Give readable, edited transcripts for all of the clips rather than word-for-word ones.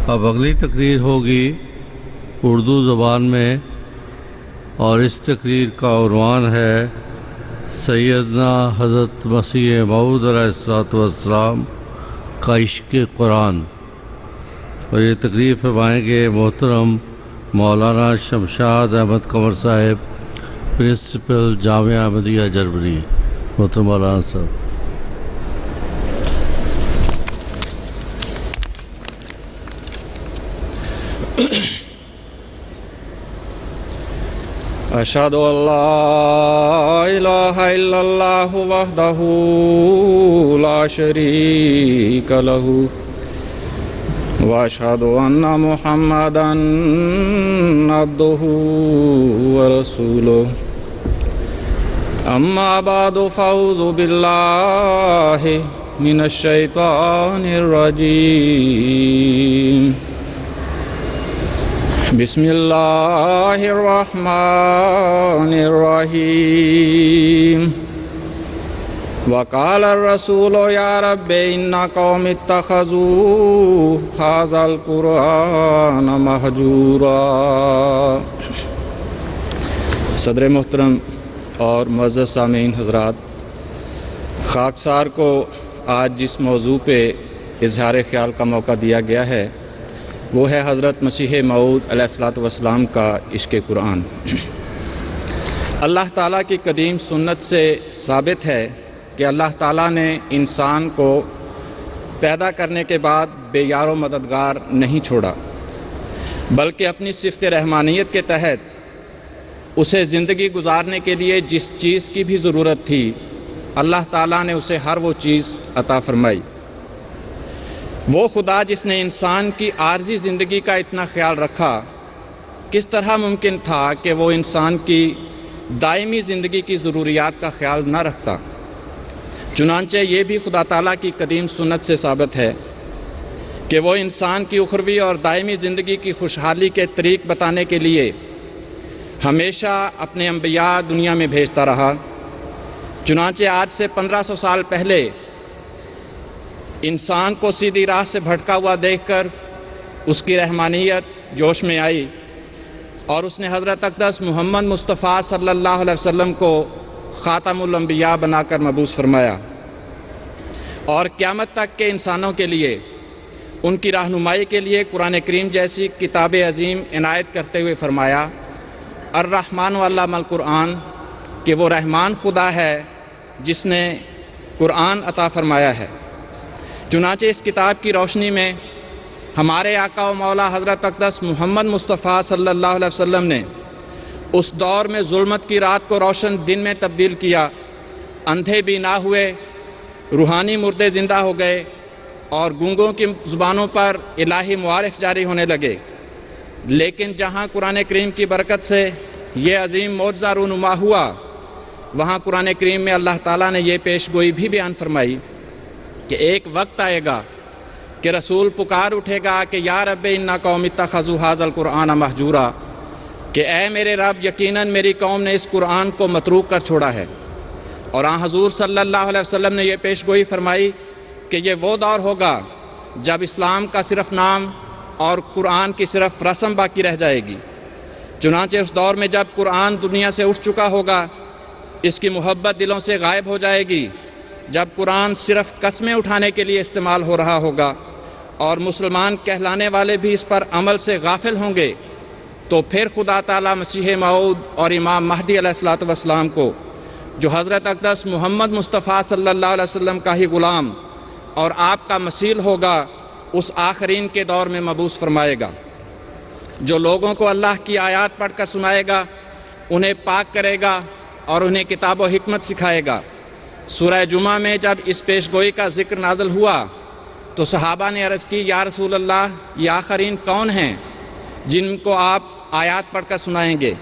اب اگلی تقریر ہوگی اردو زبان میں، اور اس تقریر کا عنوان ہے سیدنا حضرت مسیح موعود علیہ السلام کا عشق قرآن، اور یہ تقریر فرمائیں گے محترم مولانا شمشاد احمد قمر صاحب، پرنسپل جامعہ احمدیہ جرمنی۔ محترم مولانا صاحب۔ اشہد ان لا الہ الا اللہ وحدہ لا شریک لہ واشہد ان محمدا عبدہ ورسولہ، اما بعد فاعوذ باللہ من الشیطان الرجیم، بسم اللہ الرحمن الرحیم۔ وقال الرسول یا رب ان قوم اتخذوا ھذا القرآن مہجورا۔ صدر محترم اور معزز سامعین حضرات، خاکسار کو آج جس موضوع پہ اظہار خیال کا موقع دیا گیا ہے وہ ہے حضرت مسیح موعود علیہ السلام کا عشق قرآن۔ اللہ تعالیٰ کی قدیم سنت سے ثابت ہے کہ اللہ تعالیٰ نے انسان کو پیدا کرنے کے بعد بے یار و مددگار نہیں چھوڑا، بلکہ اپنی صفت رحمانیت کے تحت اسے زندگی گزارنے کے لیے جس چیز کی بھی ضرورت تھی اللہ تعالیٰ نے اسے ہر وہ چیز عطا فرمائی۔ وہ خدا جس نے انسان کی عارضی زندگی کا اتنا خیال رکھا، کس طرح ممکن تھا کہ وہ انسان کی دائمی زندگی کی ضروریات کا خیال نہ رکھتا؟ چنانچہ یہ بھی خدا تعالیٰ کی قدیم سنت سے ثابت ہے کہ وہ انسان کی اخروی اور دائمی زندگی کی خوشحالی کے طریق بتانے کے لیے ہمیشہ اپنے انبیاء دنیا میں بھیجتا رہا۔ چنانچہ آج سے 1500 سال پہلے انسان کو سیدھی راہ سے بھٹکا ہوا دیکھ کر اس کی رحمانیت جوش میں آئی اور اس نے حضرت اقدس محمد مصطفیٰ صلی اللہ علیہ وسلم کو خاتم الانبیاء بنا کر مبعوث فرمایا، اور قیامت تک کے انسانوں کے لیے ان کی رہنمائی کے لیے قرآن کریم جیسی کتاب عظیم عنایت کرتے ہوئے فرمایا الرحمن علم القرآن، کہ وہ رحمان خدا ہے جس نے قرآن عطا فرمایا ہے۔ چنانچہ اس کتاب کی روشنی میں ہمارے آقا و مولا حضرت اقدس محمد مصطفیٰ صلی اللہ علیہ وسلم نے اس دور میں ظلمت کی رات کو روشن دن میں تبدیل کیا، اندھے بینا ہوئے، روحانی مردے زندہ ہو گئے، اور گونگوں کی زبانوں پر الہی معارف جاری ہونے لگے۔ لیکن جہاں قرآن کریم کی برکت سے یہ عظیم معجزہ رونما ہوا، وہاں قرآن کریم میں اللہ تعالیٰ نے یہ پیش گوئی بھی بیان فرمائی کہ ایک وقت آئے گا کہ رسول پکار اٹھے گا کہ یا رب ان قوم اتخذوا ھذا القرآن مہجورا، کہ اے میرے رب یقیناً میری قوم نے اس قرآن کو متروک کر چھوڑا ہے۔ اور آن حضور صلی اللہ علیہ وسلم نے یہ پیش گوئی فرمائی کہ یہ وہ دور ہوگا جب اسلام کا صرف نام اور قرآن کی صرف رسم باقی رہ جائے گی۔ چنانچہ اس دور میں جب قرآن دنیا سے اٹھ چکا ہوگا، اس کی محبت دلوں سے غائب ہو جائے گی، جب قرآن صرف قسمیں اٹھانے کے لیے استعمال ہو رہا ہوگا اور مسلمان کہلانے والے بھی اس پر عمل سے غافل ہوں گے، تو پھر خدا تعالیٰ مسیح موعود اور امام مہدی علیہ السلام کو، جو حضرت اقدس محمد مصطفیٰ صلی اللہ علیہ وسلم کا ہی غلام اور آپ کا مثیل ہوگا، اس آخرین کے دور میں مبعوث فرمائے گا، جو لوگوں کو اللہ کی آیات پڑھ کر سنائے گا، انہیں پاک کرے گا اور انہیں کتاب و حکمت سکھائے گا۔ سورہ جمعہ میں جب اس پیش گوئی کا ذکر نازل ہوا تو صحابہ نے عرض کی یا رسول اللہ، یہ آخرین کون ہیں جن کو آپ آیات پڑھ کر سنائیں گے؟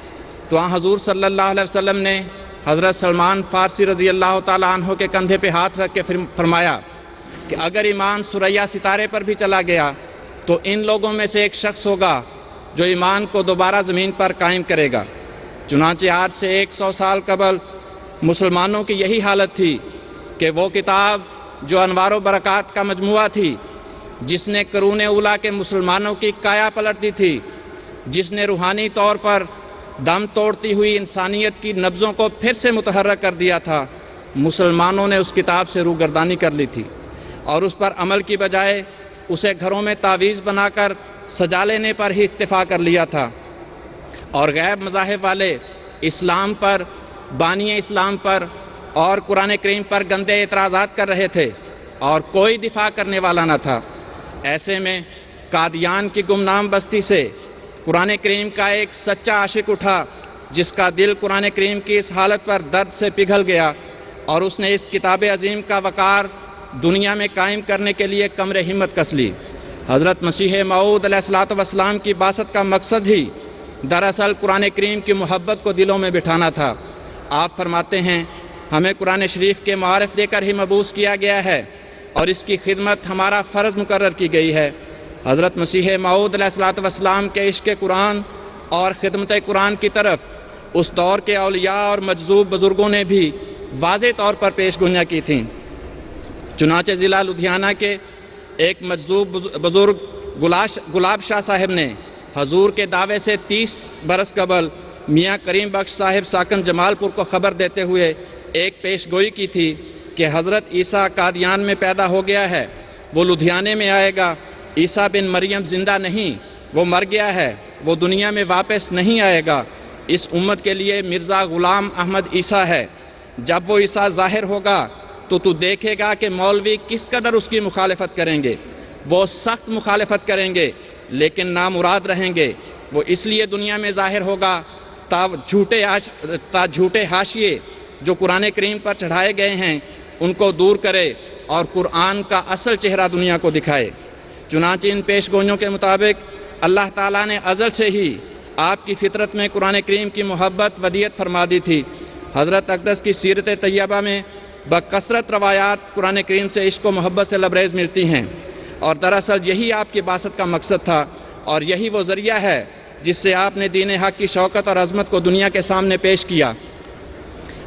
تو آن حضور صلی اللہ علیہ وسلم نے حضرت سلمان فارسی رضی اللہ تعالیٰ عنہ کے کندھے پہ ہاتھ رکھ کے فرمایا کہ اگر ایمان ثریا ستارے پر بھی چلا گیا تو ان لوگوں میں سے ایک شخص ہوگا جو ایمان کو دوبارہ زمین پر قائم کرے گا۔ چنانچہ آج سے 100 سال قبل مسلمانوں کی یہی حالت تھی کہ وہ کتاب جو انوار و برکات کا مجموعہ تھی، جس نے قرون اولیٰ کے مسلمانوں کی کایا پلٹ دی تھی، جس نے روحانی طور پر دم توڑتی ہوئی انسانیت کی نبضوں کو پھر سے متحرک کر دیا تھا، مسلمانوں نے اس کتاب سے روگردانی کر لی تھی اور اس پر عمل کی بجائے اسے گھروں میں تعویذ بنا کر سجا لینے پر ہی اکتفا کر لیا تھا، اور غیب مذاہب والے اسلام پر، بانی اسلام پر اور قرآن کریم پر گندے اعتراضات کر رہے تھے اور کوئی دفاع کرنے والا نہ تھا۔ ایسے میں قادیان کی گمنام بستی سے قرآن کریم کا ایک سچا عاشق اٹھا، جس کا دل قرآن کریم کی اس حالت پر درد سے پگھل گیا، اور اس نے اس کتاب عظیم کا وقار دنیا میں قائم کرنے کے لیے کمر ہمت کس لی۔ حضرت مسیح موعود علیہ الصلوۃ والسلام کی بعثت کا مقصد ہی دراصل قرآن کریم کی محبت کو دلوں میں بٹھانا تھا۔ آپ فرماتے ہیں، ہمیں قرآن شریف کے معارف دے کر ہی مبعوث کیا گیا ہے اور اس کی خدمت ہمارا فرض مقرر کی گئی ہے۔ حضرت مسیح موعود علیہ الصلوۃ والسلام کے عشق قرآن اور خدمت قرآن کی طرف اس دور کے اولیاء اور مجذوب بزرگوں نے بھی واضح طور پر پیش گوئیاں کی تھیں۔ چنانچہ ضلع لدھیانہ کے ایک مجذوب بزرگ گلاب شاہ صاحب نے حضور کے دعوے سے 30 برس قبل میاں کریم بخش صاحب ساکن جمال پور کو خبر دیتے ہوئے ایک پیش گوئی کی تھی کہ حضرت عیسیٰ قادیان میں پیدا ہو گیا ہے، وہ لدھیانے میں آئے گا۔ عیسیٰ بن مریم زندہ نہیں، وہ مر گیا ہے، وہ دنیا میں واپس نہیں آئے گا۔ اس امت کے لیے مرزا غلام احمد عیسیٰ ہے۔ جب وہ عیسیٰ ظاہر ہوگا تو دیکھے گا کہ مولوی کس قدر اس کی مخالفت کریں گے۔ وہ سخت مخالفت کریں گے لیکن نامراد رہیں گے۔ وہ اس لیے دنیا میں ظاہر ہوگا تا جھوٹے حاشیے جو قرآن کریم پر چڑھائے گئے ہیں ان کو دور کرے اور قرآن کا اصل چہرہ دنیا کو دکھائے۔ چنانچہ ان پیش گوئیوں کے مطابق اللہ تعالیٰ نے ازل سے ہی آپ کی فطرت میں قرآن کریم کی محبت ودیعت فرما دی تھی۔ حضرت اقدس کی سیرت طیبہ میں بکثرت روایات قرآن کریم سے عشق و محبت سے لبریز ملتی ہیں، اور دراصل یہی آپ کی بعثت کا مقصد تھا اور یہی وہ ذریعہ ہے جس سے آپ نے دین حق کی شوکت اور عظمت کو دنیا کے سامنے پیش کیا۔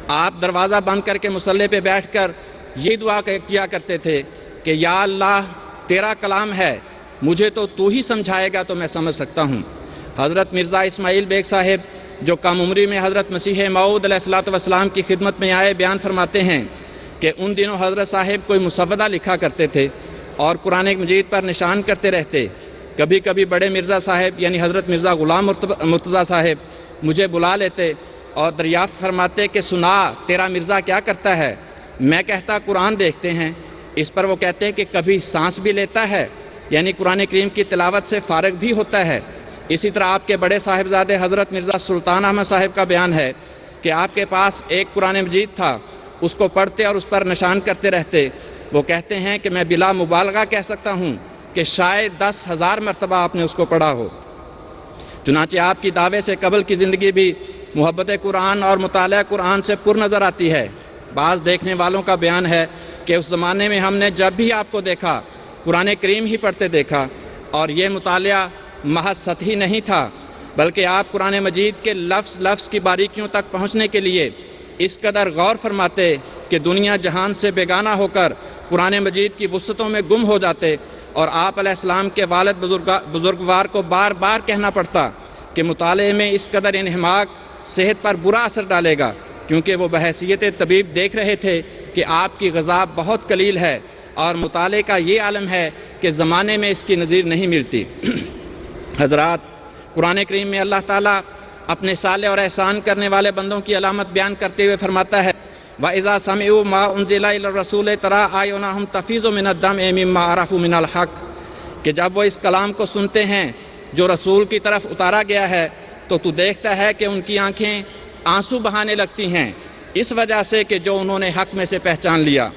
آپ دروازہ بند کر کے مصلی پہ بیٹھ کر یہ دعا کیا کرتے تھے کہ یا اللہ تیرا کلام ہے، مجھے تو ہی سمجھائے گا تو میں سمجھ سکتا ہوں۔ حضرت مرزا اسماعیل بیگ صاحب جو کم عمری میں حضرت مسیح موعود علیہ الصلوۃ والسلام کی خدمت میں آئے، بیان فرماتے ہیں کہ ان دنوں حضرت صاحب کوئی مسودہ لکھا کرتے تھے اور قرآن مجید پر نشان کرتے رہتے۔ کبھی کبھی بڑے مرزا صاحب یعنی حضرت مرزا غلام مرتضیٰ صاحب مجھے بلا لیتے اور دریافت فرماتے کہ سنا تیرا مرزا کیا کرتا ہے؟ میں کہتا قرآن دیکھتے ہیں۔ اس پر وہ کہتے کہ کبھی سانس بھی لیتا ہے، یعنی قرآن کریم کی تلاوت سے فارغ بھی ہوتا ہے۔ اسی طرح آپ کے بڑے صاحبزادے حضرت مرزا سلطان احمد صاحب کا بیان ہے کہ آپ کے پاس ایک قرآن مجید تھا، اس کو پڑھتے اور اس پر نشان کرتے رہتے۔ وہ کہتے ہیں کہ میں بلا مبالغہ کہہ سکتا ہوں کہ شاید 10,000 مرتبہ آپ نے اس کو پڑھا ہو۔ چنانچہ آپ کی دعوے سے قبل کی زندگی بھی محبت قرآن اور مطالعہ قرآن سے پر نظر آتی ہے۔ بعض دیکھنے والوں کا بیان ہے کہ اس زمانے میں ہم نے جب بھی آپ کو دیکھا قرآن کریم ہی پڑھتے دیکھا، اور یہ مطالعہ محض سطحی نہیں تھا بلکہ آپ قرآن مجید کے لفظ لفظ کی باریکیوں تک پہنچنے کے لیے اس قدر غور فرماتے کہ دنیا جہان سے بیگانہ ہو کر قرآن مجید کی وسعتوں میں گم ہو جاتے، اور آپ علیہ السلام کے والد بزرگوار کو بار بار کہنا پڑتا کہ مطالعے میں اس قدر انہماک صحت پر برا اثر ڈالے گا، کیونکہ وہ بحیثیت طبیب دیکھ رہے تھے کہ آپ کی غذا بہت قلیل ہے اور مطالعے کا یہ عالم ہے کہ زمانے میں اس کی نظیر نہیں ملتی۔ حضرات، قرآن کریم میں اللہ تعالیٰ اپنے صالح اور احسان کرنے والے بندوں کی علامت بیان کرتے ہوئے فرماتا ہے وَإِذَا سَمِعُوا مَا أُنزِلَ إِلَى الرَّسُولِ تَرَىٰ أَعْيُنَهُمْ تَفِيضُ مِنَ الدَّمْعِ مِمَّا عَرَفُوا مِنَ الْحَقِّ، کہ جب وہ اس کلام کو سنتے ہیں جو رسول کی طرف اتارا گیا ہے تو دیکھتا ہے کہ ان کی آنکھیں آنسو بہانے لگتی ہیں، اس وجہ سے کہ جو انہوں نے حق میں سے پہچان لیا۔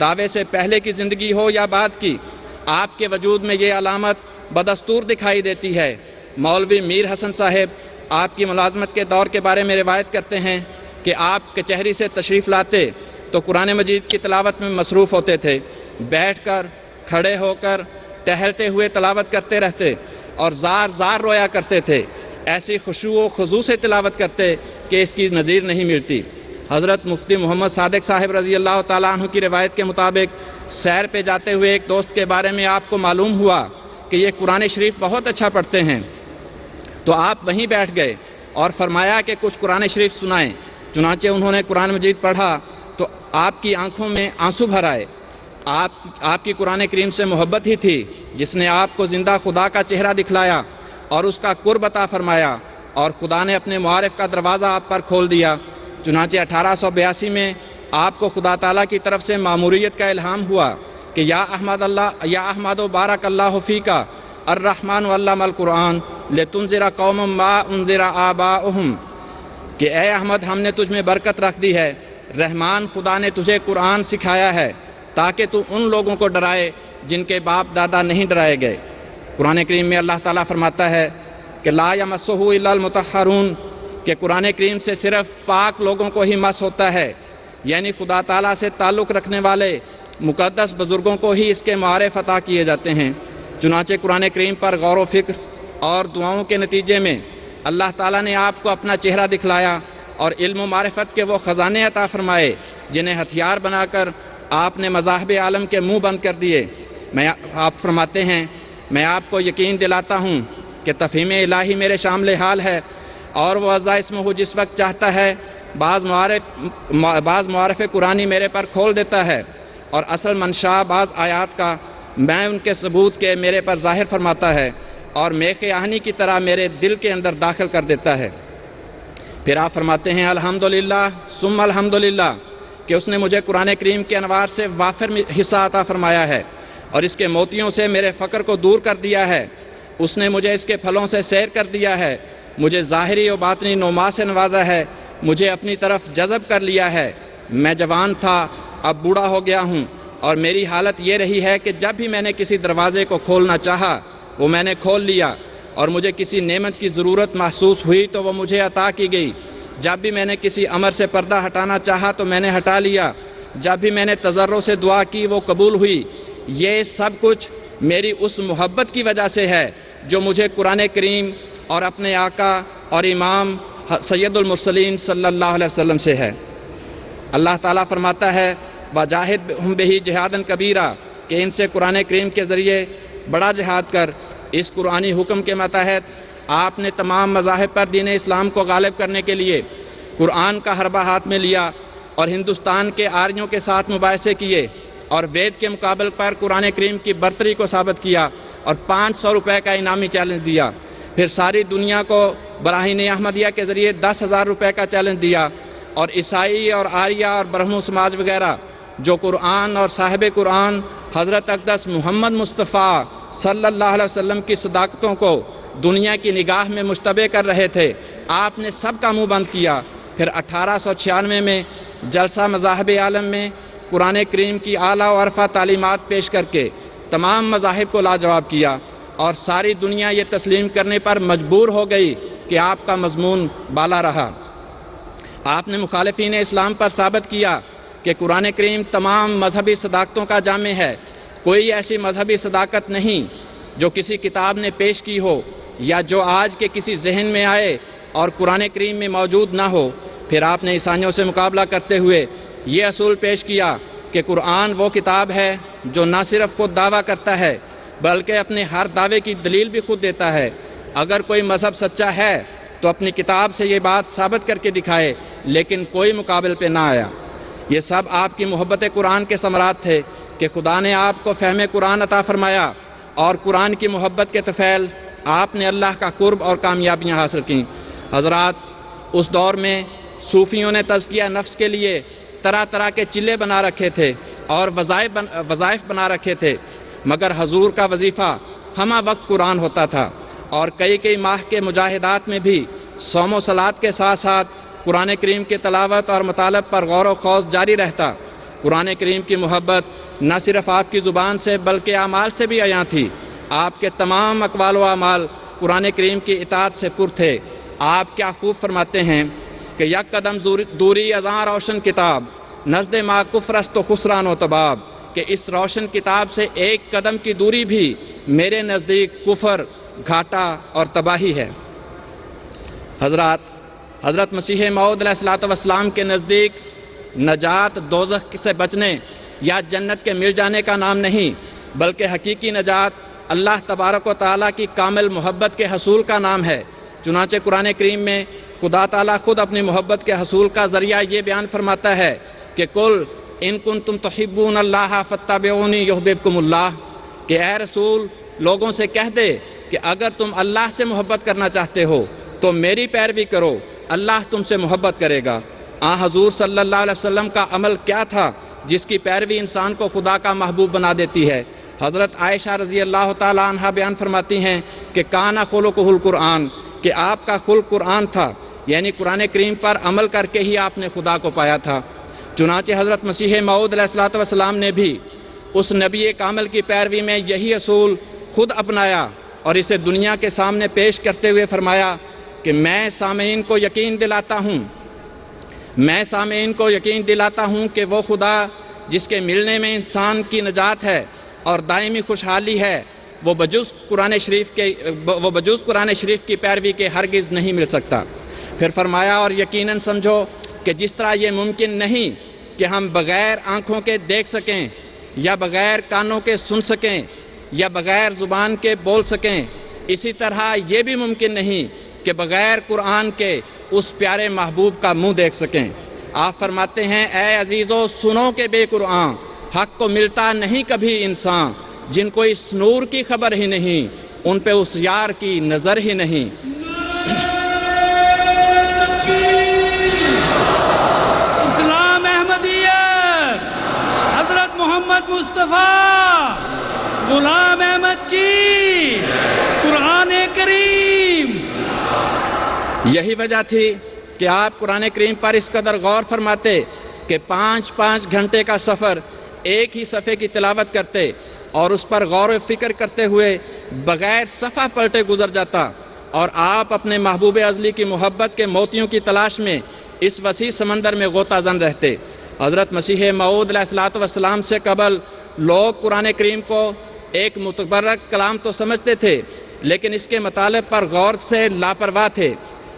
دعوے سے پہلے کی زندگی ہو یا بعد کی، آپ کے وجود میں یہ علامت بدستور دکھائی دیتی ہے۔ مولوی میر حسن صاحب آپ کی ملازمت کے دور کے بارے میں روایت کرتے ہیں کہ آپ کچہری سے تشریف لاتے تو قرآن مجید کی تلاوت میں مصروف ہوتے تھے، بیٹھ کر، کھڑے ہو کر، ٹہلتے ہوئے تلاوت کرتے رہتے اور زار زار رویا کرتے تھے، ایسی خشوع و خضوع سے تلاوت کرتے کہ اس کی نظیر نہیں ملتی۔ حضرت مفتی محمد صادق صاحب رضی اللہ تعالیٰ عنہ کی روایت کے مطابق سیر پہ جاتے ہوئے ایک دوست کے بارے میں آپ کو معلوم ہوا کہ یہ قرآن شریف بہت اچھا پڑھتے ہیں، تو آپ وہیں بیٹھ گئے اور فرمایا کہ کچھ قرآن شریف سنائیں۔ چنانچہ انہوں نے قرآن مجید پڑھا تو آپ کی آنکھوں میں آنسو بھر آئے۔ آپ کی قرآن کریم سے محبت ہی تھی جس نے آپ کو زندہ خدا کا چہرہ دکھلایا اور اس کا قرب عطا فرمایا، اور خدا نے اپنے معارف کا دروازہ آپ پر کھول دیا۔ چنانچہ 1882 میں آپ کو خدا تعالیٰ کی طرف سے ماموریت کا الہام ہوا کہ یا احمد و بارک اللہ فیکا الرحمن علم القرآن لتنذر قوما ما انذر آباؤہم، کہ اے احمد ہم نے تجھ میں برکت رکھ دی ہے، رحمان خدا نے تجھے قرآن سکھایا ہے تاکہ تو ان لوگوں کو ڈرائے جن کے باپ دادا نہیں ڈرائے گئے۔ قرآن کریم میں اللہ تعالیٰ فرماتا ہے کہ لا یمسہ الا المطہرون، کہ قرآن کریم سے صرف پاک لوگوں کو ہی مس ہوتا ہے، یعنی خدا تعالیٰ سے تعلق رکھنے والے مقدس بزرگوں کو ہی اس کے معارف عطا کیے جاتے ہیں۔ چنانچہ قرآن کریم پر غور و فکر اور دعاؤں کے نتیجے میں اللہ تعالیٰ نے آپ کو اپنا چہرہ دکھلایا اور علم و معرفت کے وہ خزانے عطا فرمائے جنہیں ہتھیار بنا کر آپ نے مذاہب عالم کے منہ بند کر دیے۔ آپ فرماتے ہیں میں آپ کو یقین دلاتا ہوں کہ تفہیم الہی میرے شامل حال ہے، اور وہ عزا اسمہ جس وقت چاہتا ہے بعض معارف قرآنی میرے پر کھول دیتا ہے، اور اصل منشا بعض آیات کا میں ان کے ثبوت کے میرے پر ظاہر فرماتا ہے، اور میخ آہنی کی طرح میرے دل کے اندر داخل کر دیتا ہے۔ پھر آپ فرماتے ہیں الحمدللہ ثم الحمدللہ، کہ اس نے مجھے قرآن کریم کے انوار سے وافر حصہ عطا فرمایا ہے اور اس کے موتیوں سے میرے فقر کو دور کر دیا ہے۔ اس نے مجھے اس کے پھلوں سے سیر کر دیا ہے، مجھے ظاہری و باطنی نعما سے نوازا ہے، مجھے اپنی طرف جذب کر لیا ہے۔ میں جوان تھا، اب بوڑھا ہو گیا ہوں، اور میری حالت یہ رہی ہے کہ جب بھی میں نے کسی دروازے کو کھولنا چاہا وہ میں نے کھول لیا، اور مجھے کسی نعمت کی ضرورت محسوس ہوئی تو وہ مجھے عطا کی گئی۔ جب بھی میں نے کسی امر سے پردہ ہٹانا چاہا تو میں نے ہٹا لیا، جب بھی میں نے تضرع سے دعا کی وہ قبول ہوئی۔ یہ سب کچھ میری اس محبت کی وجہ سے ہے جو مجھے قرآن کریم اور اپنے آقا اور امام سید المرسلین صلی اللہ علیہ وسلم سے ہے۔ اللہ تعالیٰ فرماتا ہے وَجَاهِدْهُمْ بِهِ جِهَادًا كَبِيرًا، کہ ان سے قرآن کریم کے ذریعے بڑا جہاد کر۔ اس قرآنی حکم کے ماتحت آپ نے تمام مذاہب پر دین اسلام کو غالب کرنے کے لیے قرآن کا حربہ ہاتھ میں لیا اور ہندوستان کے آریوں کے ساتھ مباحثے کیے، اور وید کے مقابل پر قرآن کریم کی برتری کو ثابت کیا اور 500 روپے کا انعامی چیلنج دیا۔ پھر ساری دنیا کو براہین احمدیہ کے ذریعے 10,000 روپے کا چیلنج دیا، اور عیسائی اور آریہ اور برہمو سماج وغیرہ جو قرآن اور صاحب قرآن حضرت اقدس محمد مصطفیٰ صلی اللہ علیہ وسلم کی صداقتوں کو دنیا کی نگاہ میں مشتبہ کر رہے تھے، آپ نے سب کا منہ بند کیا۔ پھر 1896 میں جلسہ مذاہب عالم میں قرآن کریم کی اعلیٰ و عرفہ تعلیمات پیش کر کے تمام مذاہب کو لاجواب کیا، اور ساری دنیا یہ تسلیم کرنے پر مجبور ہو گئی کہ آپ کا مضمون بالا رہا۔ آپ نے مخالفین اسلام پر ثابت کیا کہ قرآن کریم تمام مذہبی صداقتوں کا جامع ہے، کوئی ایسی مذہبی صداقت نہیں جو کسی کتاب نے پیش کی ہو یا جو آج کے کسی ذہن میں آئے اور قرآن کریم میں موجود نہ ہو۔ پھر آپ نے عیسائیوں سے مقابلہ کرتے ہوئے یہ اصول پیش کیا کہ قرآن وہ کتاب ہے جو نہ صرف خود دعویٰ کرتا ہے بلکہ اپنے ہر دعوے کی دلیل بھی خود دیتا ہے۔ اگر کوئی مذہب سچا ہے تو اپنی کتاب سے یہ بات ثابت کر کے دکھائے، لیکن کوئی مقابل پہ نہ آیا۔ یہ سب آپ کی محبت قرآن کے ثمرات تھے کہ خدا نے آپ کو فہم قرآن عطا فرمایا، اور قرآن کی محبت کے طفیل آپ نے اللہ کا قرب اور کامیابیاں حاصل کیں۔ حضرات، اس دور میں صوفیوں نے تزکیہ نفس کے لیے طرح طرح کے چلے بنا رکھے تھے اور وظائف بنا رکھے تھے، مگر حضور کا وظیفہ ہمہ وقت قرآن ہوتا تھا، اور کئی ماہ کے مجاہدات میں بھی صوم و صلات کے ساتھ ساتھ قرآن کریم کی تلاوت اور مطالب پر غور و خوض جاری رہتا۔ قرآن کریم کی محبت نہ صرف آپ کی زبان سے بلکہ اعمال سے بھی عیاں تھی۔ آپ کے تمام اقوال و اعمال قرآن کریم کی اطاعت سے پر تھے۔ آپ کیا خوب فرماتے ہیں کہ یک قدم دوری ازاں روشن کتاب، نزد ما کفر است و خسران و تباب، کہ اس روشن کتاب سے ایک قدم کی دوری بھی میرے نزدیک کفر، گھاٹا اور تباہی ہے۔ حضرات، حضرت مسیح موعود علیہ الصلوۃ والسلام کے نزدیک نجات دوزخ سے بچنے یا جنت کے مل جانے کا نام نہیں، بلکہ حقیقی نجات اللہ تبارک و تعالیٰ کی کامل محبت کے حصول کا نام ہے۔ چنانچہ قرآن کریم میں خدا تعالیٰ خود اپنی محبت کے حصول کا ذریعہ یہ بیان فرماتا ہے کہ قل ان کنتم تحبون اللہ فاتبعونی یحببکم اللہ، کہ اے رسول لوگوں سے کہہ دے کہ اگر تم اللہ سے محبت کرنا چاہتے ہو تو میری پیروی کرو، اللہ تم سے محبت کرے گا۔ حضور صلی اللہ علیہ وسلم کا عمل کیا تھا جس کی پیروی انسان کو خدا کا محبوب بنا دیتی ہے؟ حضرت عائشہ رضی اللہ تعالی عنہ بیان فرماتی ہیں کہ کانا خلقہ القرآن، کہ آپ کا خلق قرآن تھا، یعنی قرآن کریم پر عمل کر کے ہی آپ نے خدا کو پایا تھا۔ چنانچہ حضرت مسیح موعود علیہ الصلوۃ والسلام نے بھی اس نبی کامل کی پیروی میں یہی اصول خود اپنایا اور اسے دنیا کے سامنے پیش کرتے ہوئے فرمایا کہ میں سامعین کو یقین دلاتا ہوں کہ وہ خدا جس کے ملنے میں انسان کی نجات ہے اور دائمی خوشحالی ہے، وہ بجز قرآن شریف کی پیروی کے ہرگز نہیں مل سکتا۔ پھر فرمایا اور یقیناً سمجھو کہ جس طرح یہ ممکن نہیں کہ ہم بغیر آنکھوں کے دیکھ سکیں یا بغیر کانوں کے سن سکیں یا بغیر زبان کے بول سکیں، اسی طرح یہ بھی ممکن نہیں کہ بغیر قرآن کے اس پیارے محبوب کا منہ دیکھ سکیں۔ آپ فرماتے ہیں اے عزیزو سنو کہ بے قرآن حق کو ملتا نہیں کبھی انسان، جن کو اس نور کی خبر ہی نہیں ان پہ اس یار کی نظر ہی نہیں۔ اسلام احمدیت، حضرت محمد مصطفیٰ غلام احمد کی قرآن کریم۔ یہی وجہ تھی کہ آپ قرآن کریم پر اس قدر غور فرماتے کہ 5 گھنٹے کا سفر ایک ہی صفحے کی تلاوت کرتے اور اس پر غور و فکر کرتے ہوئے بغیر صفحہ پلٹے گزر جاتا، اور آپ اپنے محبوب ازلی کی محبت کے موتیوں کی تلاش میں اس وسیع سمندر میں غوطہ زن رہتے۔ حضرت مسیح موعود علیہ الصلوۃ والسلام سے قبل لوگ قرآن کریم کو ایک متبرک کلام تو سمجھتے تھے، لیکن اس کے مطالب پر غور سے لاپرواہ تھے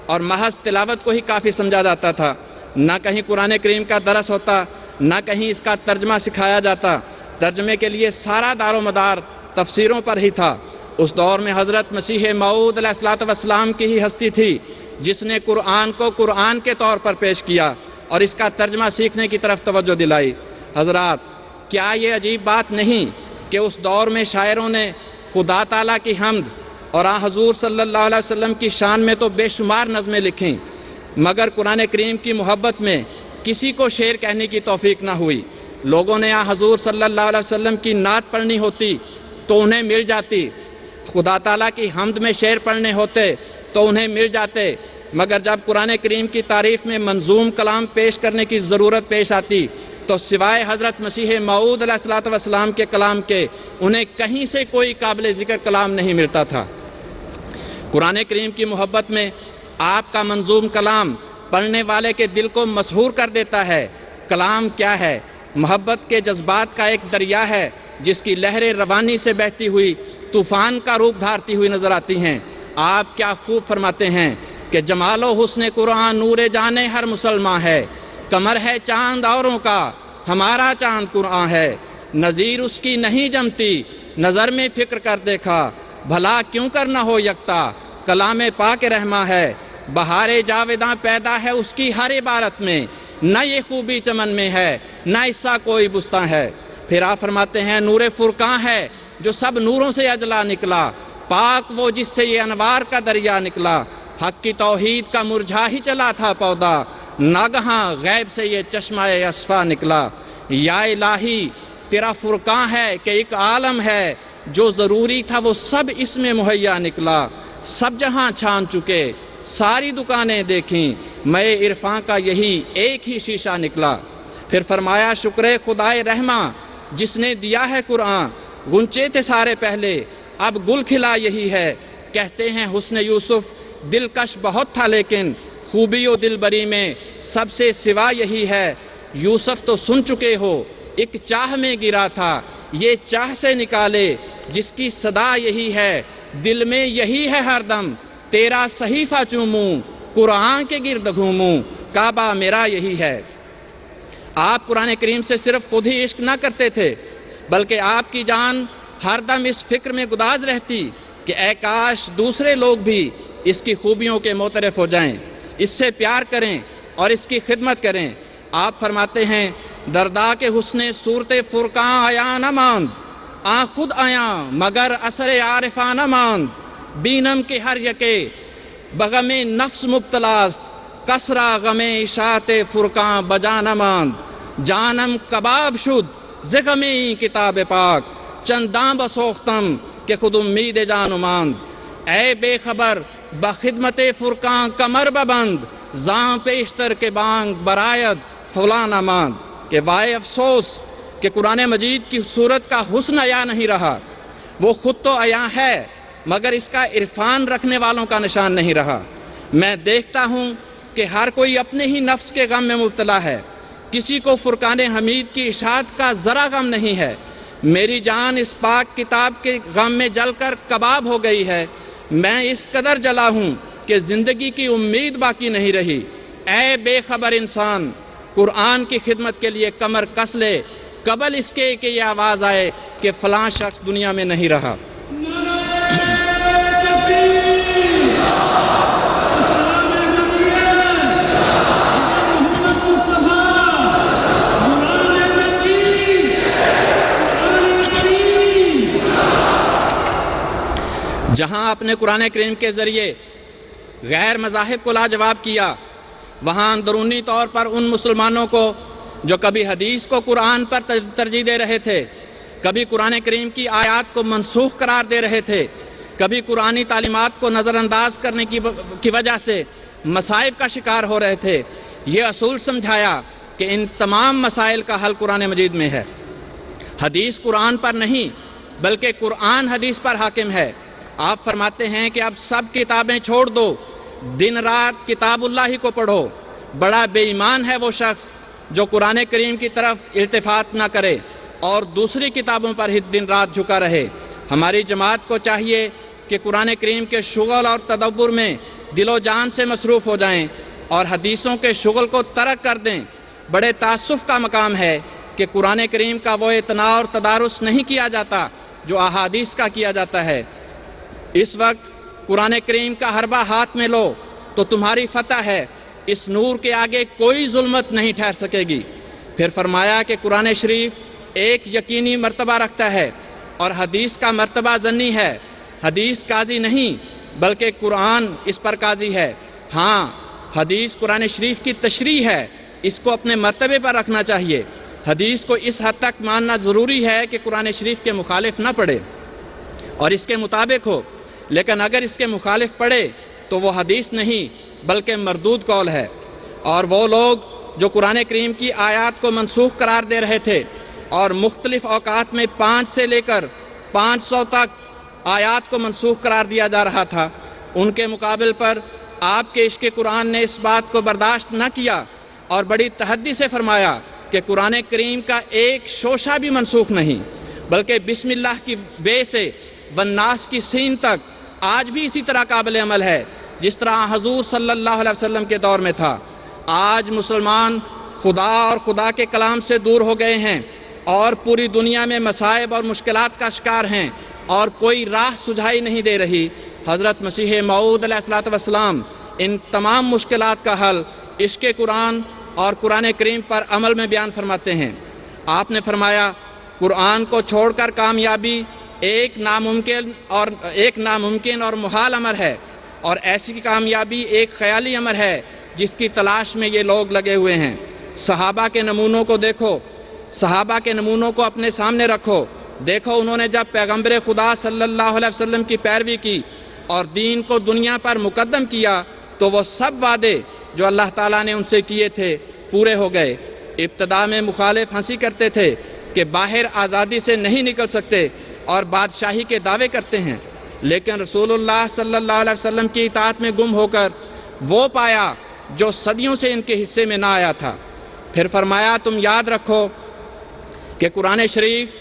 اور محض تلاوت کو ہی کافی سمجھا جاتا تھا۔ نہ کہیں قرآن کریم کا درس ہوتا، نہ کہیں اس کا ترجمہ سکھایا جاتا۔ ترجمے کے لیے سارا دار و مدار تفسیروں پر ہی تھا۔ اس دور میں حضرت مسیح موعود علیہ الصلوۃ والسلام کی ہی ہستی تھی جس نے قرآن کو قرآن کے طور پر پیش کیا اور اس کا ترجمہ سیکھنے کی طرف توجہ دلائی۔ حضرات، کیا یہ عجیب بات نہیں کہ اس دور میں شاعروں نے خدا تعالیٰ کی حمد اور حضور صلی اللہ علیہ وسلم کی شان میں تو بے شمار نظمیں لکھیں، مگر قرآن کریم کی محبت میں کسی کو شعر کہنے کی توفیق نہ ہوئی۔ لوگوں نے حضور صلی اللہ علیہ وسلم کی نعت پڑھنی ہوتی تو انہیں مل جاتی، خدا تعالیٰ کی حمد میں شعر پڑھنے ہوتے تو انہیں مل جاتے، مگر جب قرآن کریم کی تعریف میں منظوم کلام پیش کرنے کی ضرورت پیش آتی تو سوائے حضرت مسیح موعود علیہ الصلوۃ والسلام کے کلام کے انہیں کہیں سے کوئی قابل ذکر کلام نہیں ملتا تھا۔ قرآن کریم کی محبت میں آپ کا منظوم کلام پڑھنے والے کے دل کو مسحور کر دیتا ہے۔ کلام کیا ہے؟ محبت کے جذبات کا ایک دریا ہے جس کی لہریں روانی سے بہتی ہوئی طوفان کا روپ دھارتی ہوئی نظر آتی ہیں۔ آپ کیا خوب فرماتے ہیں کہ جمال و حسن قرآن نور جانے ہر مسلمان ہے، کمر ہے چاند اوروں کا ہمارا چاند قرآن ہے، نظیر اس کی نہیں جمتی نظر میں فکر کر دیکھا، بھلا کیوں کرنا ہو یکتا کلام پاک رحمہ ہے، بہار جاویداں پیدا ہے اس کی ہر عبارت میں، نہ یہ خوبی چمن میں ہے نہ ایسا کوئی بستاں ہے۔ پھر آپ فرماتے ہیں نور فرقان ہے جو سب نوروں سے اجلا نکلا، پاک وہ جس سے یہ انوار کا دریا نکلا، حق کی توحید کا مرجھا ہی چلا تھا پودا، ناگہاں غیب سے یہ چشمہ اصفا نکلا۔ یا الہی تیرا فرقان ہے کہ ایک عالم ہے جو ضروری تھا وہ سب اس میں مہیا نکلا، سب جہاں چھان چکے ساری دکانیں دیکھیں میں عرفاں کا یہی ایک ہی شیشہ نکلا۔ پھر فرمایا شکر خدائے رحمہ جس نے دیا ہے قرآن، غنچے تھے سارے پہلے اب گل کھلا یہی ہے، کہتے ہیں حسن یوسف دلکش بہت تھا لیکن خوبی و دلبری میں سب سے سوا یہی ہے، یوسف تو سن چکے ہو ایک چاہ میں گرا تھا، یہ چاہ سے نکالے جس کی صدا یہی ہے، دل میں یہی ہے ہر دم تیرا صحیفہ چوموں قرآن کے گرد گھوموں، کعبہ میرا یہی ہے۔ آپ قرآن کریم سے صرف خود ہی عشق نہ کرتے تھے بلکہ آپ کی جان ہر دم اس فکر میں گداز رہتی کہ اے کاش دوسرے لوگ بھی اس کی خوبیوں کے معترف ہو جائیں، اس سے پیار کریں اور اس کی خدمت کریں۔ آپ فرماتے ہیں دردا کے حسن صورت فرقاں آیا نہ ماند، آ خود آیا مگر اثر عارفاں نہ ماند، بینم کے ہر یکے بغم نفس مبتلاست، کسرا غم اشاعت فرقاں بجا نہ ماند، جانم کباب شد ز غم کتاب پاک، چنداں بسوختم کہ خود امید جان ماند، اے بے خبر بخدمت فرقاں کمر ببند، زاں پیشتر کے بانگ برایت فلاں نہ ماند۔ کہ وائے افسوس کہ قرآن مجید کی صورت کا حسن عیاں نہیں رہا، وہ خود تو عیاں ہے مگر اس کا عرفان رکھنے والوں کا نشان نہیں رہا۔ میں دیکھتا ہوں کہ ہر کوئی اپنے ہی نفس کے غم میں مبتلا ہے، کسی کو فرقان حمید کی اشاعت کا ذرا غم نہیں ہے۔ میری جان اس پاک کتاب کے غم میں جل کر کباب ہو گئی ہے، میں اس قدر جلا ہوں کہ زندگی کی امید باقی نہیں رہی۔ اے بے خبر انسان، قرآن کی خدمت کے لیے کمر کس لے قبل اس کے کہ یہ آواز آئے کہ فلاں شخص دنیا میں نہیں رہا۔ جہاں آپ نے قرآن کریم کے ذریعے غیر مذاہب کو لاجواب کیا، وہاں اندرونی طور پر ان مسلمانوں کو جو کبھی حدیث کو قرآن پر ترجیح دے رہے تھے، کبھی قرآن کریم کی آیات کو منسوخ قرار دے رہے تھے، کبھی قرآنی تعلیمات کو نظر انداز کرنے کی وجہ سے مصائب کا شکار ہو رہے تھے، یہ اصول سمجھایا کہ ان تمام مسائل کا حل قرآن مجید میں ہے۔ حدیث قرآن پر نہیں بلکہ قرآن حدیث پر حاکم ہے۔ آپ فرماتے ہیں کہ اب سب کتابیں چھوڑ دو، دن رات کتاب اللہ ہی کو پڑھو۔ بڑا بے ایمان ہے وہ شخص جو قرآن کریم کی طرف التفات نہ کرے اور دوسری کتابوں پر ہی دن رات جھکا رہے۔ ہماری جماعت کو چاہیے کہ قرآن کریم کے شغل اور تدبر میں دل و جان سے مصروف ہو جائیں اور حدیثوں کے شغل کو ترک کر دیں۔ بڑے تاسف کا مقام ہے کہ قرآن کریم کا وہ اعتناء اور تدارس نہیں کیا جاتا جو احادیث کا کیا جاتا ہے۔ اس وقت قرآن کریم کا حربہ ہاتھ میں لو تو تمہاری فتح ہے، اس نور کے آگے کوئی ظلمت نہیں ٹھہر سکے گی۔ پھر فرمایا کہ قرآن شریف ایک یقینی مرتبہ رکھتا ہے اور حدیث کا مرتبہ ظنی ہے۔ حدیث قاضی نہیں بلکہ قرآن اس پر قاضی ہے۔ ہاں، حدیث قرآن شریف کی تشریح ہے، اس کو اپنے مرتبے پر رکھنا چاہیے۔ حدیث کو اس حد تک ماننا ضروری ہے کہ قرآن شریف کے مخالف نہ پڑھے اور اس کے مطابق ہو، لیکن اگر اس کے مخالف پڑھے تو وہ حدیث نہیں بلکہ مردود قول ہے۔ اور وہ لوگ جو قرآن کریم کی آیات کو منسوخ قرار دے رہے تھے اور مختلف اوقات میں 5 سے لے کر 500 تک آیات کو منسوخ قرار دیا جا رہا تھا، ان کے مقابل پر آپ کے عشق قرآن نے اس بات کو برداشت نہ کیا اور بڑی تحدی سے فرمایا کہ قرآن کریم کا ایک شوشہ بھی منسوخ نہیں بلکہ بسم اللہ کی بے سے والناس کی سین تک آج بھی اسی طرح قابل عمل ہے جس طرح حضور صلی اللہ علیہ وسلم کے دور میں تھا۔ آج مسلمان خدا اور خدا کے کلام سے دور ہو گئے ہیں اور پوری دنیا میں مصائب اور مشکلات کا شکار ہیں اور کوئی راہ سجھائی نہیں دے رہی۔ حضرت مسیح موعود علیہ السلام ان تمام مشکلات کا حل عشق قرآن اور قرآن کریم پر عمل میں بیان فرماتے ہیں۔ آپ نے فرمایا قرآن کو چھوڑ کر کامیابی ایک ناممکن اور محال امر ہے، اور ایسی کامیابی ایک خیالی امر ہے جس کی تلاش میں یہ لوگ لگے ہوئے ہیں۔ صحابہ کے نمونوں کو دیکھو، صحابہ کے نمونوں کو اپنے سامنے رکھو، دیکھو انہوں نے جب پیغمبر خدا صلی اللہ علیہ وسلم کی پیروی کی اور دین کو دنیا پر مقدم کیا تو وہ سب وعدے جو اللہ تعالیٰ نے ان سے کیے تھے پورے ہو گئے۔ ابتدا میں مخالف ہنسی کرتے تھے کہ باہر آزادی سے نہیں نکل سکتے اور بادشاہی کے دعوے کرتے ہیں، لیکن رسول اللہ صلی اللہ علیہ وسلم کی اطاعت میں گم ہو کر وہ پایا جو صدیوں سے ان کے حصے میں نہ آیا تھا۔ پھر فرمایا تم یاد رکھو کہ قرآن شریف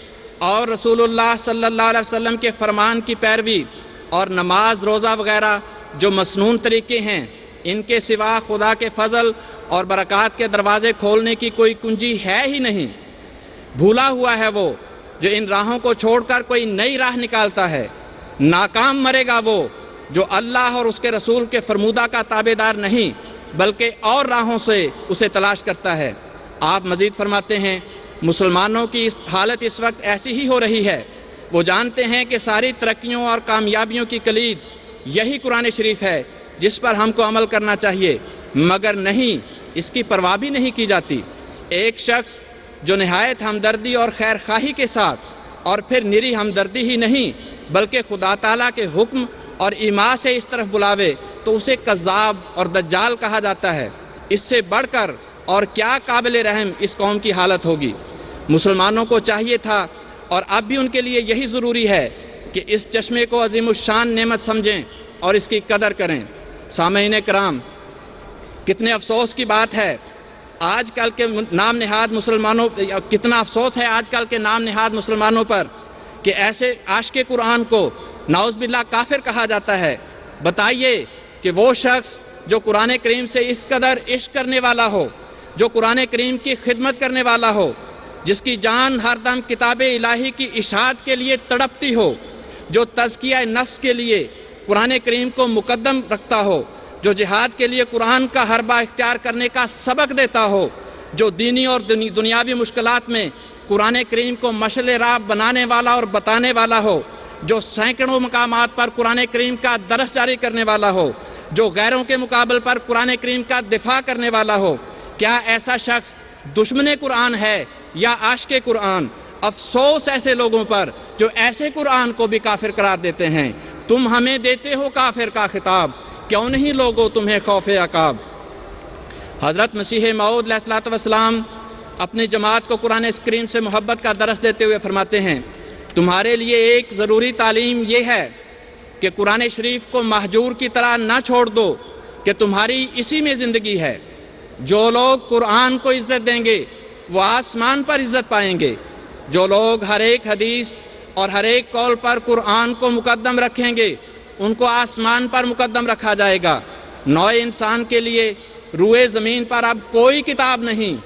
اور رسول اللہ صلی اللہ علیہ وسلم کے فرمان کی پیروی اور نماز روزہ وغیرہ جو مسنون طریقے ہیں ان کے سوا خدا کے فضل اور برکات کے دروازے کھولنے کی کوئی کنجی ہے ہی نہیں۔ بھولا ہوا ہے وہ جو ان راہوں کو چھوڑ کر کوئی نئی راہ نکالتا ہے۔ ناکام مرے گا وہ جو اللہ اور اس کے رسول کے فرمودہ کا تابعدار نہیں بلکہ اور راہوں سے اسے تلاش کرتا ہے۔ آپ مزید فرماتے ہیں، مسلمانوں کی حالت اس وقت ایسی ہی ہو رہی ہے۔ وہ جانتے ہیں کہ ساری ترقیوں اور کامیابیوں کی کلید یہی قرآن شریف ہے جس پر ہم کو عمل کرنا چاہیے، مگر نہیں، اس کی پرواہ بھی نہیں کی جاتی۔ ایک شخص جو نہایت ہمدردی اور خیر خواہی کے ساتھ، اور پھر نری ہمدردی ہی نہیں بلکہ خدا تعالیٰ کے حکم اور ایما سے اس طرف بلاوے تو اسے کذاب اور دجال کہا جاتا ہے۔ اس سے بڑھ کر اور کیا قابل رحم اس قوم کی حالت ہوگی۔ مسلمانوں کو چاہیے تھا اور اب بھی ان کے لیے یہی ضروری ہے کہ اس چشمے کو عظیم الشان نعمت سمجھیں اور اس کی قدر کریں۔ سامعین کرام، کتنے افسوس کی بات ہے آج کل کے نام نہاد مسلمانوں، کتنا افسوس ہے آج کل کے نام نہاد مسلمانوں پر کہ ایسے عاشق قرآن کو نعوذ باللہ کافر کہا جاتا ہے۔ بتائیے کہ وہ شخص جو قرآن کریم سے اس قدر عشق کرنے والا ہو، جو قرآن کریم کی خدمت کرنے والا ہو، جس کی جان ہر دم کتاب الہی کی اشاعت کے لیے تڑپتی ہو، جو تزکیہ نفس کے لیے قرآن کریم کو مقدم رکھتا ہو، جو جہاد کے لیے قرآن کا حربہ اختیار کرنے کا سبق دیتا ہو، جو دینی اور دنیاوی مشکلات میں قرآن کریم کو مشعل راہ بنانے والا اور بتانے والا ہو، جو سینکڑوں مقامات پر قرآن کریم کا درس جاری کرنے والا ہو، جو غیروں کے مقابل پر قرآن کریم کا دفاع کرنے والا ہو، کیا ایسا شخص دشمن قرآن ہے یا عاشق قرآن؟ افسوس ایسے لوگوں پر جو ایسے قرآن کو بھی کافر قرار دیتے ہیں۔ تم ہمیں دیتے ہو کافر کا خطاب، کیوں نہیں لوگو تمہیں خوف عقاب؟ حضرت مسیح موعود علیہ الصلوۃ والسلام اپنی جماعت کو قرآن کریم سے محبت کا درس دیتے ہوئے فرماتے ہیں، تمہارے لیے ایک ضروری تعلیم یہ ہے کہ قرآن شریف کو مہجور کی طرح نہ چھوڑ دو کہ تمہاری اسی میں زندگی ہے۔ جو لوگ قرآن کو عزت دیں گے وہ آسمان پر عزت پائیں گے۔ جو لوگ ہر ایک حدیث اور ہر ایک قول پر قرآن کو مقدم رکھیں گے ان کو آسمان پر مقدم رکھا جائے گا۔ نوع انسان کے لیے روئے زمین پر اب کوئی کتاب نہیں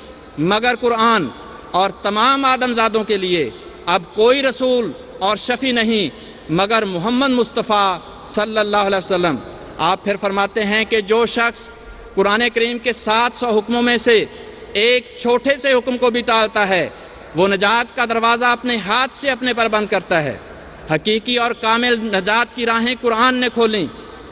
مگر قرآن، اور تمام آدم زادوں کے لیے اب کوئی رسول اور شفیع نہیں مگر محمد مصطفیٰ صلی اللہ علیہ وسلم۔ آپ پھر فرماتے ہیں کہ جو شخص قرآن کریم کے 700 حکموں میں سے ایک چھوٹے سے حکم کو بھی ٹالتا ہے وہ نجات کا دروازہ اپنے ہاتھ سے اپنے پر بند کرتا ہے۔ حقیقی اور کامل نجات کی راہیں قرآن نے کھولیں،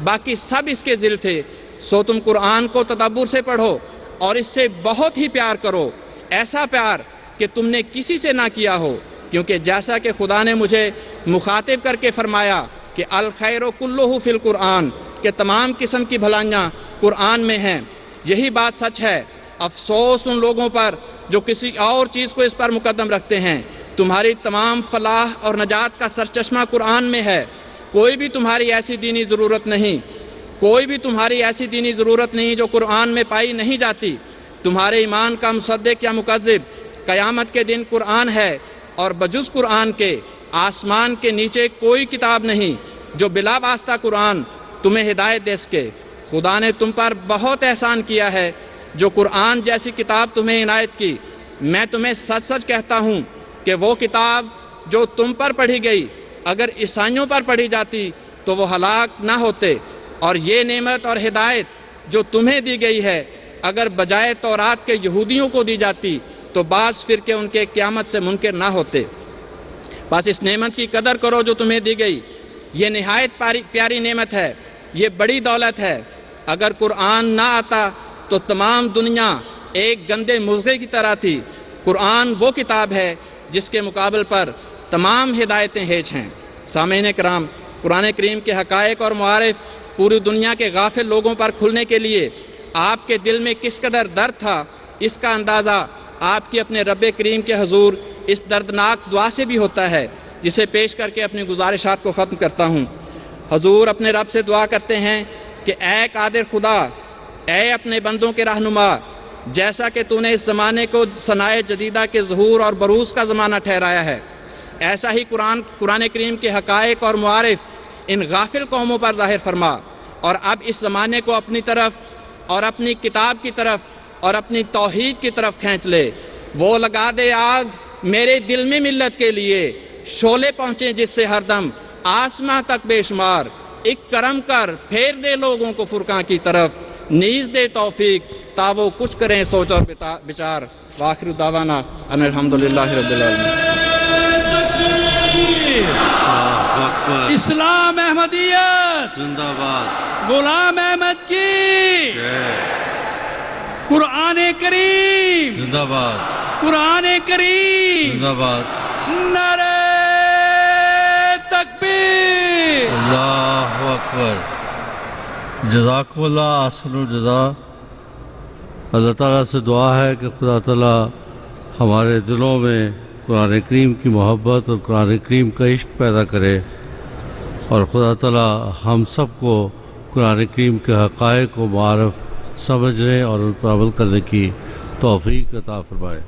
باقی سب اس کے ذل تھے۔ سو تم قرآن کو تدبر سے پڑھو اور اس سے بہت ہی پیار کرو، ایسا پیار کہ تم نے کسی سے نہ کیا ہو، کیونکہ جیسا کہ خدا نے مجھے مخاطب کر کے فرمایا کہ الخیر کلہ فی القرآن، کہ تمام قسم کی بھلائیاں قرآن میں ہیں، یہی بات سچ ہے۔ افسوس ان لوگوں پر جو کسی اور چیز کو اس پر مقدم رکھتے ہیں۔ تمہاری تمام فلاح اور نجات کا سرچشمہ قرآن میں ہے۔ کوئی بھی تمہاری ایسی دینی ضرورت نہیں، کوئی بھی تمہاری ایسی دینی ضرورت نہیں جو قرآن میں پائی نہیں جاتی۔ تمہارے ایمان کا مصدق یا مکذب قیامت کے دن قرآن ہے، اور بجز قرآن کے آسمان کے نیچے کوئی کتاب نہیں جو بلا واسطہ قرآن تمہیں ہدایت دے سکے۔ خدا نے تم پر بہت احسان کیا ہے جو قرآن جیسی کتاب تمہیں عنایت کی۔ میں تمہیں سچ سچ کہتا ہوں کہ وہ کتاب جو تم پر پڑھی گئی اگر عیسائیوں پر پڑھی جاتی تو وہ ہلاک نہ ہوتے، اور یہ نعمت اور ہدایت جو تمہیں دی گئی ہے اگر بجائے تورات کے یہودیوں کو دی جاتی تو بعض فرقے ان کے قیامت سے منکر نہ ہوتے۔ بس اس نعمت کی قدر کرو جو تمہیں دی گئی، یہ نہایت پیاری نعمت ہے، یہ بڑی دولت ہے۔ اگر قرآن نہ آتا تو تمام دنیا ایک گندے مضغے کی طرح تھی۔ قرآن وہ کتاب ہے جس کے مقابل پر تمام ہدایتیں ہیج ہیں۔ سامعین کرام، قرآن کریم کے حقائق اور معارف پوری دنیا کے غافل لوگوں پر کھلنے کے لیے آپ کے دل میں کس قدر درد تھا، اس کا اندازہ آپ کی اپنے رب کریم کے حضور اس دردناک دعا سے بھی ہوتا ہے، جسے پیش کر کے اپنی گزارشات کو ختم کرتا ہوں۔ حضور اپنے رب سے دعا کرتے ہیں کہ اے قادر خدا، اے اپنے بندوں کے رہنما، جیسا کہ تو نے اس زمانے کو ثنائے جدیدہ کے ظہور اور بروز کا زمانہ ٹھہرایا ہے، ایسا ہی قرآن کریم کے حقائق اور معارف ان غافل قوموں پر ظاہر فرما، اور اب اس زمانے کو اپنی طرف اور اپنی کتاب کی طرف اور اپنی توحید کی طرف کھینچ لے۔ وہ لگا دے آگ میرے دل میں ملت کے لیے، شعلے پہنچے جس سے ہر دم آسماں تک بے شمار۔ ایک کرم کر پھیر دے لوگوں کو فرقاں کی طرف، نیز دے توفیق تا وہ کچھ کریں سوچ اور بچار۔ وآخر دعوانا ان الحمدللہ رب العالمین۔ اسلام احمدیت زندہ باد، غلام احمد کی، قرآن کریم زندہ باد، قرآن کریم، زندہ باد، نعرہ تکبیر۔ اللہ اکبر۔ جزاکم اللہ احسن الجزا۔ اللہ تعالیٰ سے دعا ہے کہ خدا تعالیٰ ہمارے دلوں میں قرآن کریم کی محبت اور قرآن کریم کا عشق پیدا کرے، اور خدا تعالیٰ ہم سب کو قرآن کریم کے حقائق و معارف سمجھنے اور ان پر عمل کرنے کی توفیق عطا فرمائے۔